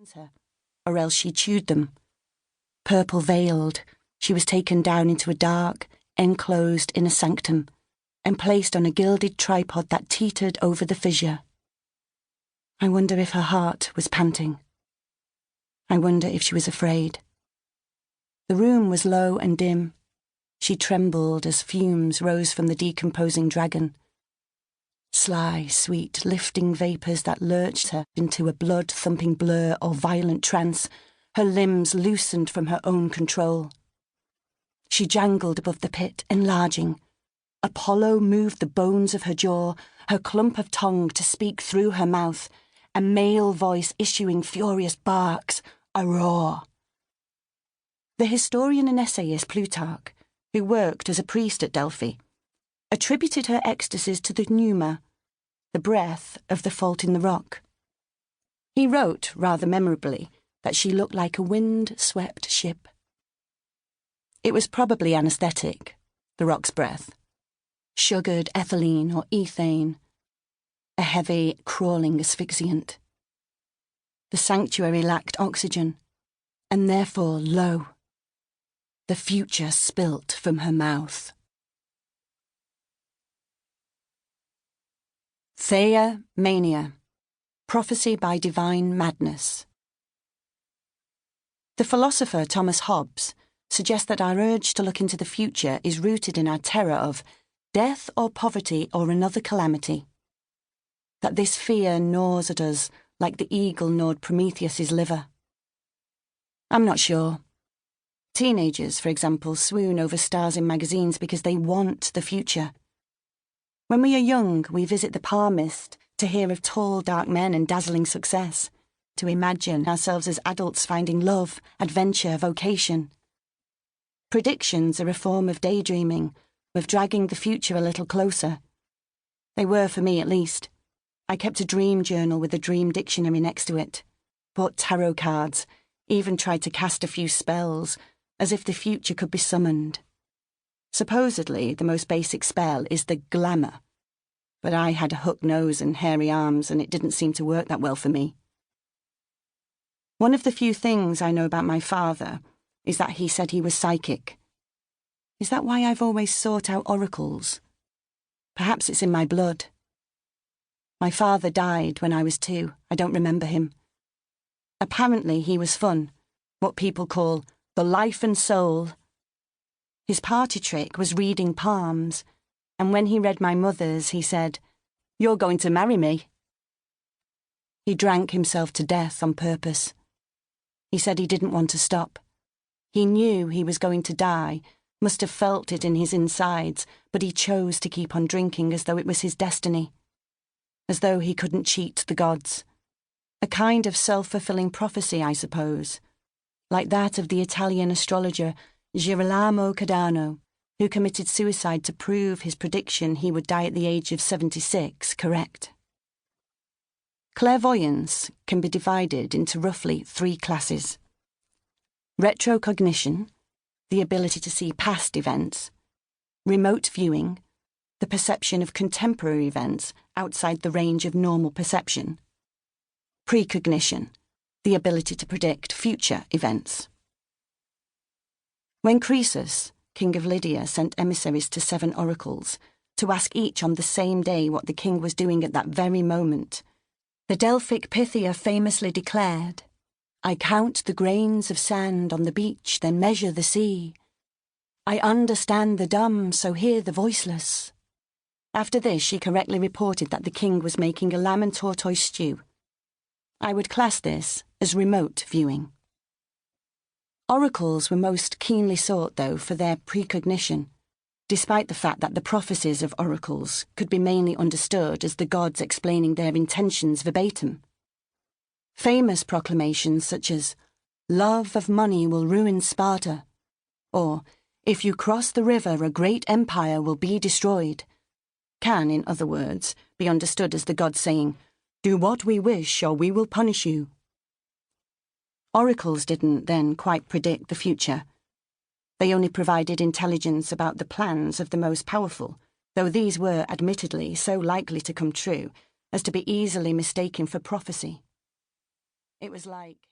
towards her, or else she chewed them. Purple-veiled, she was taken down into a dark, enclosed inner sanctum, and placed on a gilded tripod that teetered over the fissure. I wonder if her heart was panting. I wonder if she was afraid. The room was low and dim. She trembled as fumes rose from the decomposing dragon. Sly, sweet, lifting vapours that lurched her into a blood-thumping blur or violent trance, her limbs loosened from her own control. She jangled above the pit, enlarging. Apollo moved the bones of her jaw, her clump of tongue to speak through her mouth, a male voice issuing furious barks, a roar. The historian and essayist Plutarch, who worked as a priest at Delphi, attributed her ecstasies to the pneuma, the breath of the fault in the rock. He wrote, rather memorably, that she looked like a wind-swept ship. It was probably anaesthetic, the rock's breath, sugared ethylene or ethane, a heavy, crawling asphyxiant. The sanctuary lacked oxygen, and therefore low. The future spilt from her mouth. Theia Mania, Prophecy by Divine Madness. The philosopher Thomas Hobbes suggests that our urge to look into the future is rooted in our terror of death or poverty or another calamity. That this fear gnaws at us like the eagle gnawed Prometheus's liver. I'm not sure. Teenagers, for example, swoon over stars in magazines because they want the future. When we are young, we visit the palmist to hear of tall, dark men and dazzling success, to imagine ourselves as adults finding love, adventure, vocation. Predictions are a form of daydreaming, of dragging the future a little closer. They were for me, at least. I kept a dream journal with a dream dictionary next to it, bought tarot cards, even tried to cast a few spells, as if the future could be summoned. Supposedly, the most basic spell is the glamour, but I had a hooked nose and hairy arms, and it didn't seem to work that well for me. One of the few things I know about my father is that he said he was psychic. Is that why I've always sought out oracles? Perhaps it's in my blood. My father died when I was 2. I don't remember him. Apparently he was fun, what people call the life and soul. His party trick was reading palms, and when he read my mother's, he said, "You're going to marry me." He drank himself to death on purpose. He said he didn't want to stop. He knew he was going to die, must have felt it in his insides, but he chose to keep on drinking as though it was his destiny, as though he couldn't cheat the gods. A kind of self-fulfilling prophecy, I suppose, like that of the Italian astrologer Girolamo Cardano, who committed suicide to prove his prediction he would die at the age of 76 correct. Clairvoyance can be divided into roughly 3 classes. Retrocognition, the ability to see past events. Remote viewing, the perception of contemporary events outside the range of normal perception. Precognition, the ability to predict future events. When Croesus, king of Lydia, sent emissaries to 7 oracles to ask each on the same day what the king was doing at that very moment, the Delphic Pythia famously declared, "I count the grains of sand on the beach, then measure the sea. I understand the dumb, so hear the voiceless." After this, she correctly reported that the king was making a lamb and tortoise stew. I would class this as remote viewing. Oracles were most keenly sought, though, for their precognition, despite the fact that the prophecies of oracles could be mainly understood as the gods explaining their intentions verbatim. Famous proclamations such as, "Love of money will ruin Sparta," or, "If you cross the river, a great empire will be destroyed," can, in other words, be understood as the gods saying, "Do what we wish or we will punish you." Oracles didn't then quite predict the future. They only provided intelligence about the plans of the most powerful, though these were admittedly so likely to come true as to be easily mistaken for prophecy. It was like